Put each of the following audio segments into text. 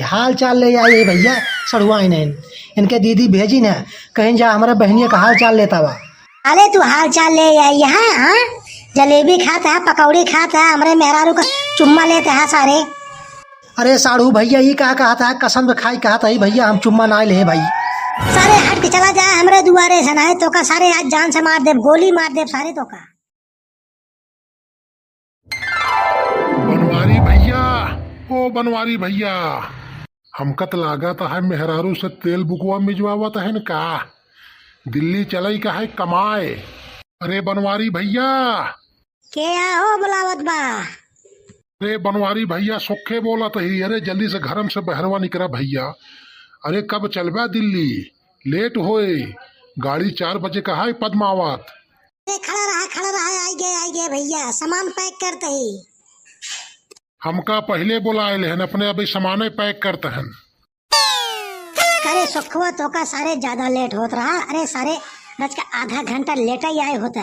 हाल चाल ले आई है भैया सड़ुआ इन्हें इनके दीदी भेजी न कहीं जा हमारा बहनिया का हाल चाल लेता वा। अरे तू हाल चाल ले आई है? हाँ, जलेबी खाता है, पकौड़ी खाता है, हमरे मेहरारू का चुम्मा लेते हैं सारे। अरे साड़ू भैया ये कहा कहता है कसम खाई कहता है भैया हम चुम्मा ना ले भाई। सारे हट के चला जाए हमरे दुआरे से ना तो का सारे आज जान से मार दे, गोली मार दे सारे तो का। बनवारी भैया, ओ बनवारी भैया, हमकत लागत है मेहरारू से तेल बुकवा मिजवावत है न का दिल्ली चलई का है कमाए। अरे बनवारी भैया, क्या हो बुलावत बा? अरे बनवारी भैया सुखे बोलत ही। अरे जल्दी से घरम से बहरवा निकला भैया। अरे कब चलबा दिल्ली? लेट होए, गाड़ी 4 बजे का है पद्मावत। खड़ा रहा आई गए भैया, सामान पैक करते ही। हमका पहले बुलाए लेहन, अपने अभी सामाने पैक करते हैं। अरे सुखवा तो का सारे ज्यादा लेट होत रहा। अरे सारे रज का आधा घंटा लेट ही आए होता।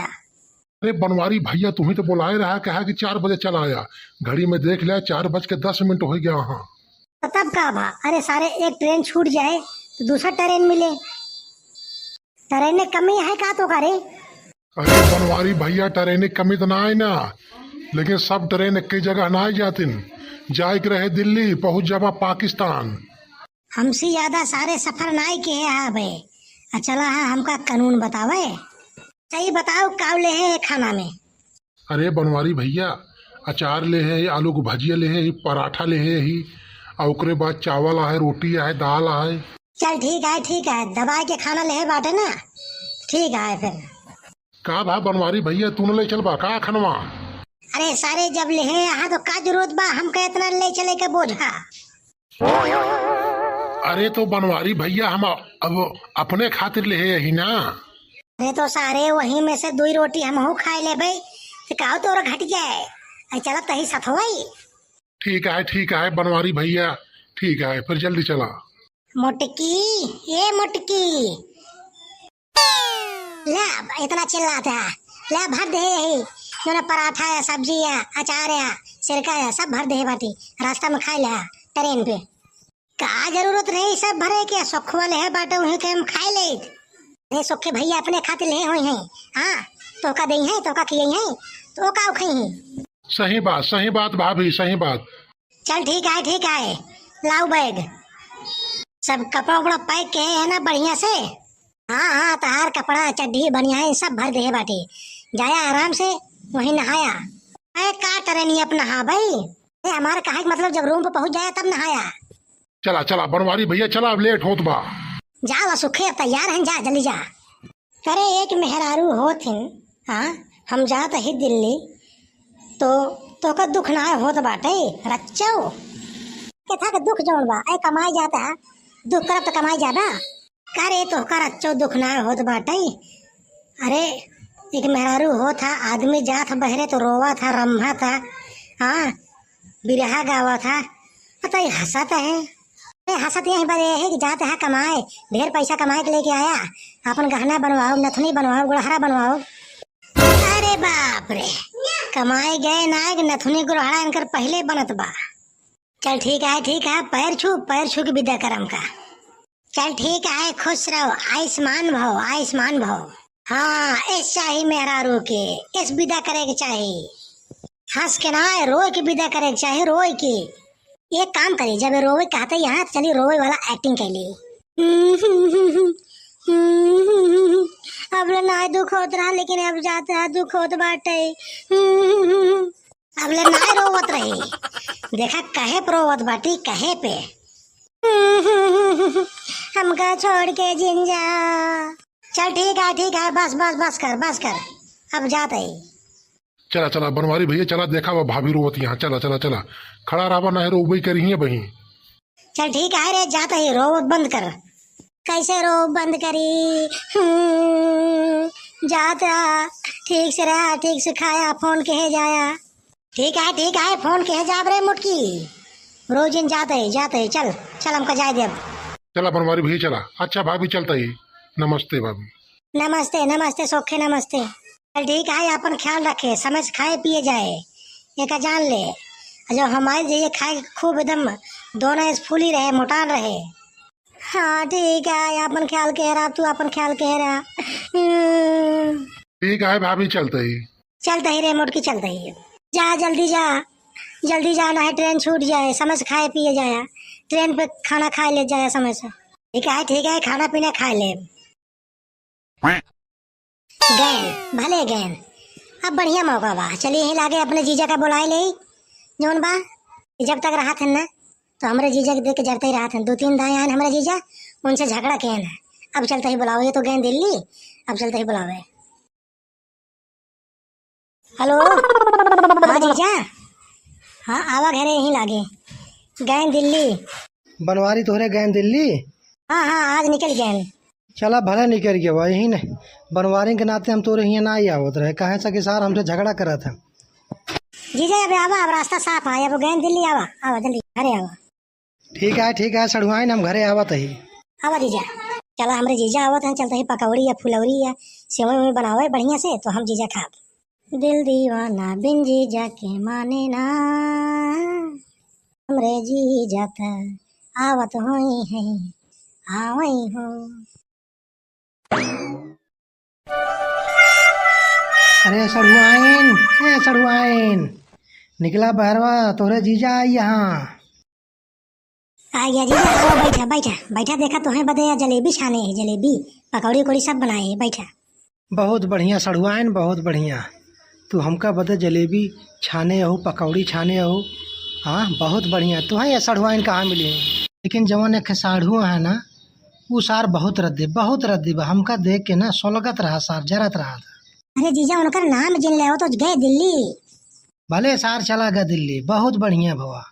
अरे बनवारी भैया तुम्ही तो बुलाए रहा कहा कि 4 बजे चला आया, घड़ी में देख लिया 4:10 हो गया। हाँ तो तब का भा? अरे सारे एक ट्रेन छूट जाए तो दूसरा ट्रेन मिले, ट्रेन में कमी है का तो करे। अरे बनवारी भैया ट्रेन कमी तो ना आई ना, लेकिन सब ट्रेन एक जगह ना आई जातिन। जाए के रहे दिल्ली, पहुंच जावा पाकिस्तान। हमसे ज्यादा सारे सफर ना के है भाई। चला है हमका कानून बतावे, सही बताओ काव ले है खाना में। अरे बनवारी भैया अचार ले है, आलू की भजिया ले है, पराठा ले है ही, और ओकरे बाद चावल है, रोटी है, दाल है। चल ठीक है दबाई के खाना ले बाटे ना, ठीक है फिर। का भा बनवारी भैया तू न ले चल बा का खनवा? अरे सारे जब ले यहाँ तो का जरूरत बा हमका इतना ले चले के बोझा। अरे तो बनवारी भैया हम अब अपने खातिर ले ही ना। अरे तो सारे वहीं में से 2 रोटी हम हो खाए ले भाई, तो कहो तो और घट जाए। चला तही सफवाई। ठीक है बनवारी भैया, ठीक है फिर जल्दी चला। मोटकी, ये मोटकी ले, इतना चिल्लाता है ले, भर दे जो ना पराठा है, सब्जी है, अचार है, सिरका है, सब भर दे बाटी, रास्ता में खाए ले ट्रेन पे। का जरूरत नहीं सब भरे के, सुख वाले है बाटे वहीं के हम खाए ले। नहीं सुखे भैया अपने खाते ले हुए हैं। हाँ तो का दही है, तो का खिए हैं, तो का खाई हैं। सही बात भाभी, सही बात। चल ठीक है लाओ बैग, सब कपड़ा उपड़ा पैक के है ना बढ़िया से। हाँ तार कपड़ा चड्डी बढ़िया है, सब भर दे बाटी। जाया आराम से वहीं नहाया। अरे का ट्रेन अपना हाँ भाई, हमारा कहा मतलब जब रूम पे पहुंच जाया तब नहाया। चला बनवारी भैया चला, अब लेट होत बा। जा सुखे अब तैयार हैं, जा जल्दी जा। करे एक मेहरारू होत हैं। हाँ हम जात ही दिल्ली तो का दुख ना होत बाटे रच्चो के था के दुख जौन बा ए कमाई जाता है, दुख करब तो कमाई जाबा। करे तो का रच्चो दुख ना होत बाटे। अरे एक मेहरारू हो था, आदमी जात बहरे तो रोवा था, रम्हा था, हाँ बिरहा गावा था, पता ही हंसता है। हंसत यही बड़े है कि जाते है कमाए, ढेर पैसा कमाए के लेके आया, अपन गहना बनवाओ, नथनी बनवाओ, गुड़हरा बनवाओ। अरे बाप रे, कमाए गए ना नथनी गुड़हरा इनकर पहले बनत बा। चल ठीक है पैर छू के विदा करम का। चल ठीक है, खुश रहो, आयुष्मान भव। हाँ इस चाहिए मेहरारू के, इस विदा करे के चाहिए, हंस के ना रोए के विदा करे के चाहिए, रोए के। एक काम करे, जब रोवे कहते यहाँ तो चलिए रोवे वाला एक्टिंग कर ली। अब ले ना दुख होत रहा, लेकिन अब जाते है दुख होत बाटे। अब ले ना रोवत रही, देखा कहे पे रोवत बाटी, कहे पे। हमका छोड़ के जिंजा। चल ठीक है बस कर अब जाते ही। चला बनवारी भैया चला, देखा वो भाभी रोवत यहाँ। चला खड़ा रहा ना रोबई करी है बही। चल ठीक है रे, जाता ही रो बंद कर। कैसे रो बंद करी? जाता ठीक से रहा, ठीक से खाया, फोन कहे जाया। ठीक है फोन कहे जा रे मुटकी, रोज इन जाते ही चल हमका जाए दे अब। चला बनवारी भैया चला। अच्छा भाभी चलता ही, नमस्ते भाभी। नमस्ते सोखे नमस्ते। चल ठीक है, अपन ख्याल रखे, समझ खाए पिए जाए, एक जान ले। जो हमारे जैसे खाए खूब एकदम दोनों फूली रहे, मोटान रहे। हाँ ठीक है, अपन ख्याल कह रहा, तू अपन ख्याल कह रहा। ठीक है भाभी, चलते ही। चलते ही रिमोट की चलते ही। जा जल्दी जा, जल्दी जाना है, ट्रेन छूट जाए, समय से खाए पिए जाया, ट्रेन पे खाना खा ले जाया समय से। ठीक है, खाना पीना खा ले। गैन भले गैन, अब बढ़िया मौका बा, चलिए यहीं लागे अपने जीजा का बुलाए ले। जौन बा जब तक रहा थे ना तो हमारे जीजा के देख के जरते ही रहा थे, 2-3 दाएं आए हमारे जीजा, उनसे झगड़ा किया है। अब चलते ही बुलाओ, ये तो गए दिल्ली, अब चलते ही बुलावे। हेलो हाँ जीजा, हाँ आवा घरे यहीं लागे, गए दिल्ली। बनवारी तोहरे गए दिल्ली? हाँ आज निकल गए। चला भले निकल गया वही यही नहीं, बनवारी के नाते हम तोरे यहाँ ना ही आवत रहे, कहे से कि सार हमसे झगड़ा करा था। जीजा अब आवा, अब रास्ता साफ है, अब गए दिल्ली, आवा आवा जल्दी घरे आवा। ठीक है सड़ुआई हम घरे आवत ही। आवा जीजा, चला हमारे जीजा आवत हैं, चलते ही पकौड़ी या फुलौरी या सेवई बनावे बढ़िया से तो हम जीजा खा। दिल दीवाना बिन जीजा के माने ना, हमरे जीजा त आवत होई है, आवई हो। अरे सड़ुआइन निकला बहरवा, तोरे जीजा आई यहाँ। आ गया जीजा, आओ बैठा बैठा बैठा, देखा तुम्हें बताया जलेबी छाने है, जलेबी पकौड़ी उकौड़ी सब बनाए है, बैठा। बहुत बढ़िया सड़ुआइन, बहुत बढ़िया। तू हमका बता जलेबी छाने हो, पकौड़ी छाने हो, हाँ बहुत बढ़िया। तू है ये सड़ुआइन कहाँ मिली? लेकिन जवन एक साढ़ू है ना, वो सार बहुत रद्दी बा, हमका देख के ना सोलगत रहा, सार जरत रहा था। अरे जीजा उनका नाम जिन ले हो तो गए दिल्ली। भले सार चला गया दिल्ली, बहुत बढ़िया भवा।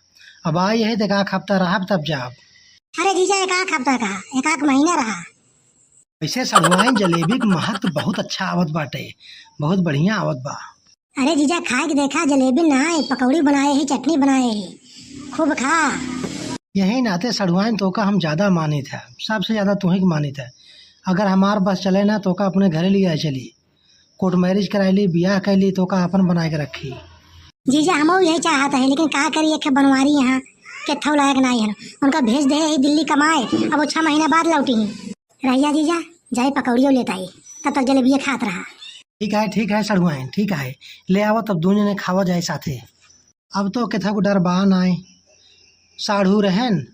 अब आई है तो एक हफ्ता रहा तब जाब। अरे जीजा एक हफ्ता का, एक महीना रहा। वैसे सड़ुआइन जलेबी के महत्व बहुत अच्छा आवत बाटे, बहुत बढ़िया आवत बा। अरे जीजा खाए के देखा, जलेबी नहाए, पकौड़ी बनाए है, चटनी बनाए है, खूब खा। यही नाते सड़ुआइन तो का हम ज्यादा मानी था, सबसे ज्यादा तुम्हें मानी था। अगर हमार बस चले ना तो का अपने घरे ले आए चली, कोर्ट मैरिज कराई, ब्याह कैली तो का अपन बना के रखी। जीजा हम यही चाहता है, लेकिन का करिए कि बनवारी यहाँ के थौ लायक नहीं है, उनका भेज दे ही दिल्ली कमाए, अब वो 6 महीना बाद लौटी ही। रहिया जीजा जाए पकौड़ियों लेता ही, तब तक जलेबी खात रहा। ठीक है सड़ुआइन, ठीक है ले आओ, तब दोनों ने खावा जाए साथे। अब तो केथा को डर बान आए, साढ़ू रहन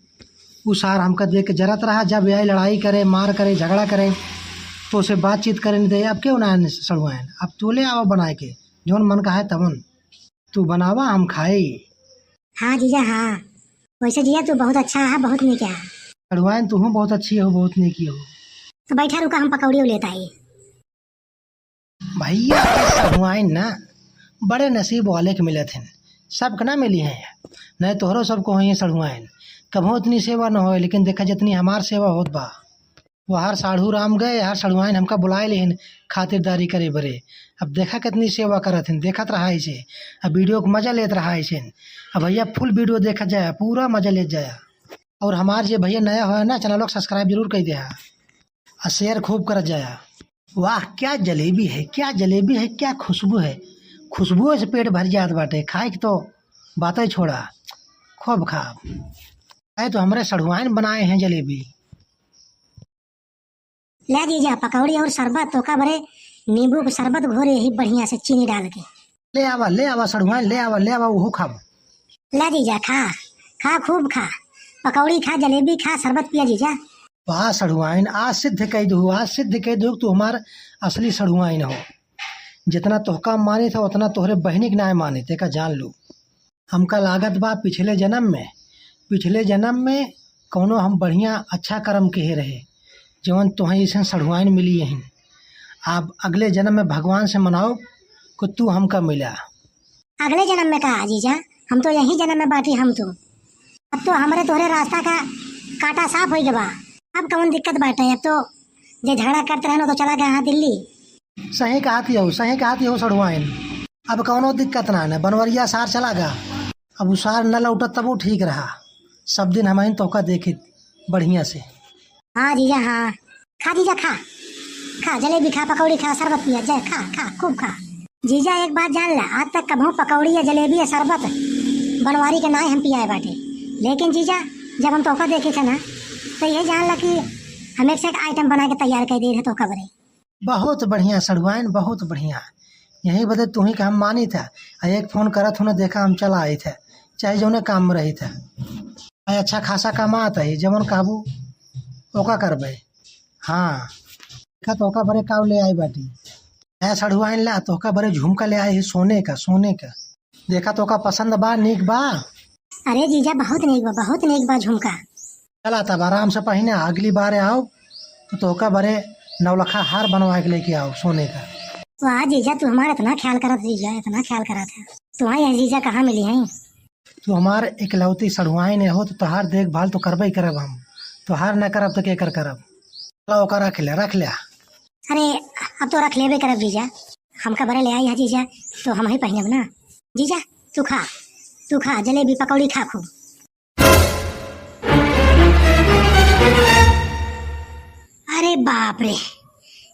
उ सार हमका देख के जरत रहा, जब आई लड़ाई करे, मार करे, झगड़ा करे तो उसे बातचीत करे नहीं दे। अब क्यों ना सड़ुआइन, अब तू ले आओ बनाए के, जौन मन का है तवन तू बनावा, हम खाए। हाँ जीजा हाँ, वैसे जीजा तू बहुत अच्छा है, बहुत नीक है। सड़ुआइन तू बहुत अच्छी हो, बहुत नेकी हो। तो बैठा रुका, हम पकौड़ियों लेता ही। भैया सड़ुआइन ना बड़े नसीब वाले के मिले थे, सबके ना मिली है, नहीं तोहरो सबको हो सड़ुआइन। कभो इतनी सेवा न हो, लेकिन देखा जितनी हमार सेवा होत बा, वो हर साढ़ू राम गए, हर सड़ुआइन हमका बुलाए लेन खातिरदारी करे बरे। अब देखा कितनी सेवा करत हैं, देखत रहा इसे, अब वीडियो को मजा लेत रहा इसे। अब भैया फुल वीडियो देखा जाए, पूरा मजा ले जाए। और हमार जो भैया नया हो ना, चैनल को सब्सक्राइब जरूर कर दिया और शेयर खूब कर जाया। वाह क्या जलेबी है, क्या जलेबी है, क्या खुशबू है, खुशबू से पेट भर जात बाटे, खाए के तो बात ही छोड़ा, खूब खा। आए तो हमारे सड़ुआइन बनाए हैं जलेबी। ले दीजिए पकौड़ी और शरबत, तो का बरे नींबू के शरबत घोरे ही बढ़िया से चीनी डाल के। ले आवा सड़ुआइन, ले आवा वो खा। ले दीजिए खा खा, खूब खा, पकौड़ी खा, जलेबी खा, शरबत पिया जीजा। वाह सड़ुआइन, आज सिद्ध कह दो तू हमार असली सड़ुआइन हो। जितना तोहका मानी था उतना तोहरे बहनी के ना माने थे का जान लो। हमका लागत बा पिछले जन्म में कौनो हम बढ़िया अच्छा कर्म के रहे, जवन तुम्हें इसे सड़ुआइन मिली यहीं। आप अगले जन्म में भगवान से मनाओ कि तू हमका मिला। अगले जन्म में कहा जीजा, हम तो यही जन्म में बाटी हम तो। अब तो हमारे तोहरे रास्ता का काटा साफ हो गया, अब कौन दिक्कत बाटे। अब तो जे झगड़ा करते रहना तो चला गया हाँ दिल्ली। सही कहती हो सड़ुआइन, अब कौनो दिक्कत ना है, बनवरिया सार चला गया, अब वो सार न लौटत तब वो ठीक रहा। सब दिन हमारी तोका देखे बढ़िया से। हाँ जीजा हाँ, खा जीजा खा जलेबी खा, पकौड़ी खा, शरबत पिया जाए, खा खूब खा। जीजा एक बात जान ला, आज तक कभी पकौड़ी या जलेबी या शरबत बनवारी के नाय हम पियाए बाटे। लेकिन जीजा जब हम तोहका देखे थे ना तो ये जान ला कि हम एक से एक आइटम बना के तैयार कर दिए थे तोहका बरे। बहुत बढ़िया सड़ुआइन, बहुत बढ़िया। यही बदे तुम्ही के हम मानी था। एक फोन करत हो देखा हम चला आए थे, चाहे जौने काम में रही थे। अच्छा खासा कमात है, जमन काबू ओका करबे। हाँ देखा तोहका बरे काव ले आई बाटी। सड़ुआइन ला तोहका बरे झुमका ले आए है सोने का। देखा तोहका पसंद बा, नीक बा? अरे जीजा बहुत नेक बा झुमका। चला तब आराम से पहने, अगली बार आओ तो तोहका बरे नौलखा हार बनवा के लेके आओ सोने का। वाह जीजा तू हमारा इतना ख्याल करा था जीजा, इतना ख्याल करा था। तुम्हारी जीजा कहाँ मिली है? तू हमार इकलौती सड़ुआइन हो तो तोहार देखभाल तो करबे करब हम। तोहार न करब तो के करब। चलो ओका रख ले। अरे अब तो रख लेबे करब जीजा। हमका बरे ले आई है जीजा तो हम ही पहनब ना। जीजा तू खा जलेबी पकौड़ी खा खूब। अरे बाप रे,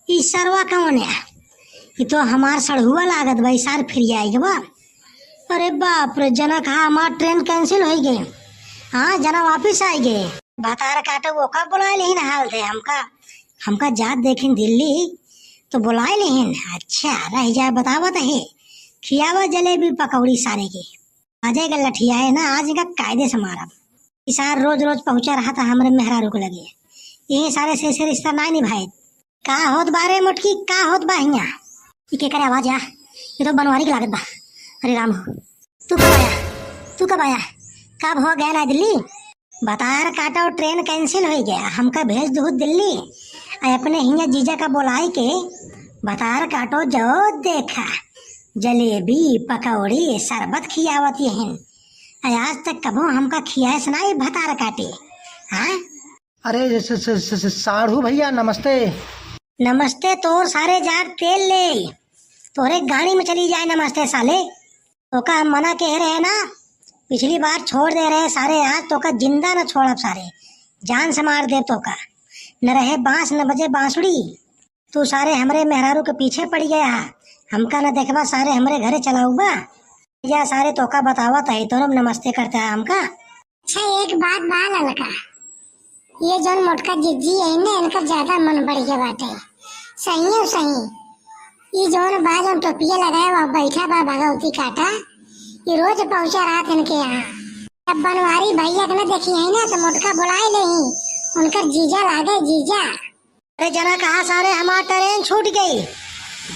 ई सरवा कौन है? ये तो हमार सड़हुआ लागत भाई, सार फिर आएगा बा। अरे बाप रे, जना कहा हमार ट्रेन कैंसिल हो गई। हाँ जना वापिस आई गए। बतार काटे वो कब बुलाए लेकिन हाल थे हमका जात देखिन दिल्ली तो बुलाए लेकिन। अच्छा रह जाए बतावत है, खियावा जलेबी पकौड़ी सारे की। अजय का लठियाए ना आज का कायदे से मारा। सार रोज पहुंचा रहा था हमारे मेहरारू को लगे। यही सारे से रिश्ता ना निभाए। का होत बारे मुटकी, का होत बा हिया? के करे आवाज आ? ये तो बनवारी की लागत बा। अरे राम हो, तू कब आया? कब हो गया ना दिल्ली? बतार काटा ट्रेन कैंसिल हो गया, हमका भेज दो दिल्ली। अपने हिया जीजा का बोलाई के बतार काटो जो देखा जलेबी पकौड़ी शरबत खियावती हैं। आज तक कबो हमका खियाए सुनाई भतार काटे। हाँ अरे साढ़ू भैया नमस्ते। नमस्ते तोर सारे जार तेल ले तोरे गाड़ी में चली जाए। नमस्ते साले तो का हम मना कह रहे ना, पिछली बार छोड़ दे रहे सारे। आज तो का जिंदा न छोड़, अब सारे जान से मार दे। तो का न रहे बांस न बजे बांसुड़ी। तू सारे हमरे मेहरारू के पीछे पड़ गया। हमका न देखबा सारे हमरे घरे चलाऊ बा। या सारे तो का बतावत है तो नमस्ते करता है हमका। अच्छा एक बात बा ललका, ये जौन मोटका जिज्जी है ना इनका ज्यादा मन बढ़ गया बाटे। सही है सही। ये जौन बा जौन टोपिया लगाए वह बैठा बा भगवती काटा, ये रोज पहुंचा रहा था इनके यहाँ। जब बनवारी भैया के न देखी है ना तो मोटका बुलाए नहीं, उनका जीजा लागे जीजा। अरे जना कहा सारे हमारा ट्रेन छूट गई।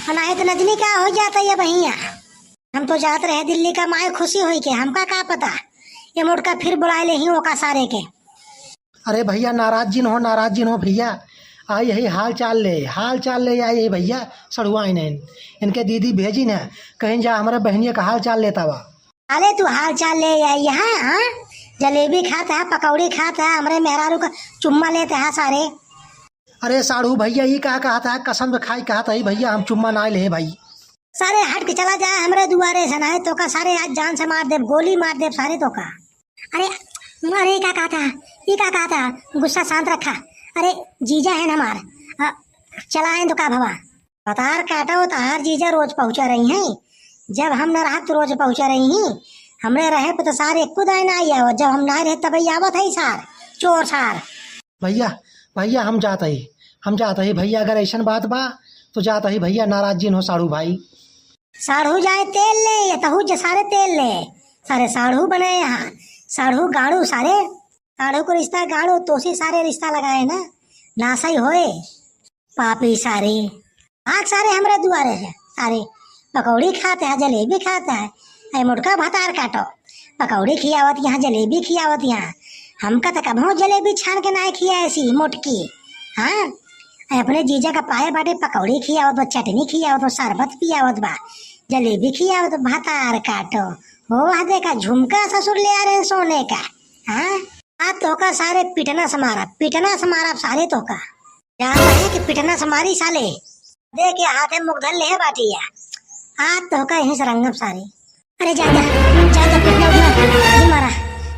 नहीं तो नजनी क्या हो जाता है भैया। हम तो जाते रहे दिल्ली का, माए खुशी हुई के हमका क्या पता ये मोटका फिर बुलाए ले ही का सारे के। अरे भैया नाराज जिन हो भैया। आई यही हाल चाल ले आई है भैया। सड़ुआइन इनके दीदी भेजी न कहीं जा हमारे बहनिया का हाल चाल लेता बा। अरे तू हाल चाल ले आई यहाँ। हाँ जलेबी खाता है पकौड़ी खाता है, हमारे मेहरारू का चुम्मा लेते हैं सारे। अरे साढ़ू भैया ये कहा था कसम खाई कहा था भैया हम चुम्मा ना ले भाई। सारे हट के चला जाए हमारे दुआरे से, ना तो का सारे आज जान से मार दे, गोली मार दे सारे तो का। अरे क्या कहा था गुस्सा शांत रखा। अरे जीजा है हमार चलाए तो का भवा। बतार काटो तार जीजा रोज पहुंचा रही हैं। जब हम न रहा तो रोज पहुंचा रही हैं। हमरे रहे पे तो सारे खुद आए ना आया, जब हम ना रहे तब आवत है सार चोर सार। भैया हम जाता ही भैया। अगर ऐसा बात बा तो जाता ही भैया। नाराज जिन हो साढ़ू भाई। साढ़ू जाए तेल ले या तहु जे सारे तेल ले। सारे साढ़ू बने यहाँ, साढ़ू गाड़ू सारे। साढ़ू को रिश्ता गाड़ू तोसी सारे रिश्ता लगाए ना, नासई होए पापी सारे। आग सारे हमारे दुआरे है सारे। पकौड़ी खाते हैं जलेबी खाता है। अरे मुटका भतार काटो पकौड़ी खियावत यहाँ जलेबी खियावत यहाँ। हमका तो कभो जलेबी छान के ना खिया ऐसी मोटकी। हाँ अपने जीजा का पाए बाटे पकौड़ी खियावत बा, चटनी खियावत बा, शरबत पियावत बा, जलेबी खियावत भतार काटो। हो देखा झुमका ससुर ले आ रहे सोने का। हाँ आज तो का सारे पिटना समारा सारे तो का जाता है कि पिटना समारी साले। देख हाथे मुगधर ले बाटिया। आज तो का यहीं से रंगम सारे। अरे जा पिटना उठना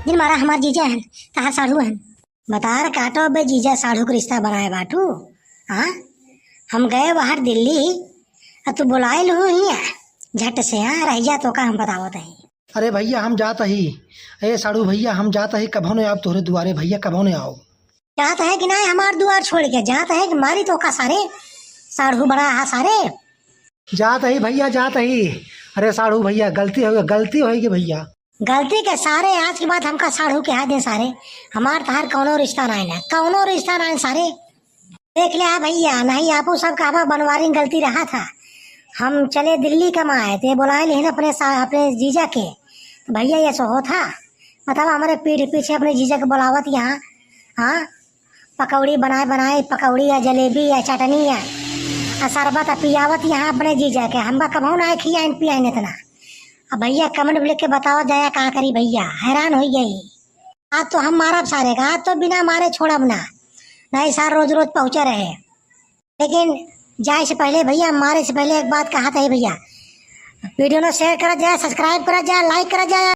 जिन मारा हमार जीजा है कहा साढ़ू है। बतार काटो बे जीजा साढ़ू को रिश्ता बनाए बाटू। हाँ हम गए बाहर दिल्ली, अब तू बुलाए लू ही झट से। हाँ रह जा तो का हम बतावत है। अरे भैया हम जात ही। अरे साड़ू भैया हम जात ही, कभो ने आप तोहरे दुआरे भैया, कभो ने आओ। चाहत है कि ना हमार दुआर छोड़ के जात है कि मारी तो का सारे साढ़ू बड़ा हा सारे। जात ही भैया जात ही। अरे साड़ू भैया गलती होगी भैया। गलती के सारे आज के बाद हमका साढ़ू के हाथ दे सारे। हमार तहार कौनो रिश्ता नहीं, कौनो रिश्ता नहीं सारे। देख लिया भैया, नहीं आपू सब का बनवारी गलती रहा था। हम चले दिल्ली कमाए थे, बुलाए लेकिन अपने जीजा के। तो भैया ये सो हो था, मतलब हमारे पीठ पीछे अपने जीजा के बुलावत यहाँ। हाँ, पकौड़ी बनाए पकौड़ी या जलेबी या चटनी या शरबत पियावत यहाँ अपने जीजा के। हम कभू ना खियाइन पियाइन इतना। अब भैया कमेंट लिख के बताओ जाया कहाँ करी भैया, हैरान हो गई। आज तो हम मारब सारे का, आज तो बिना मारे छोड़ब ना, नहीं सार रोज रोज पहुँचे रहे। लेकिन जाए से पहले भैया, मारे से पहले एक बात कहा था भैया, वीडियो ना शेयर करा जाए, सब्सक्राइब करा जाए, लाइक करा जाए।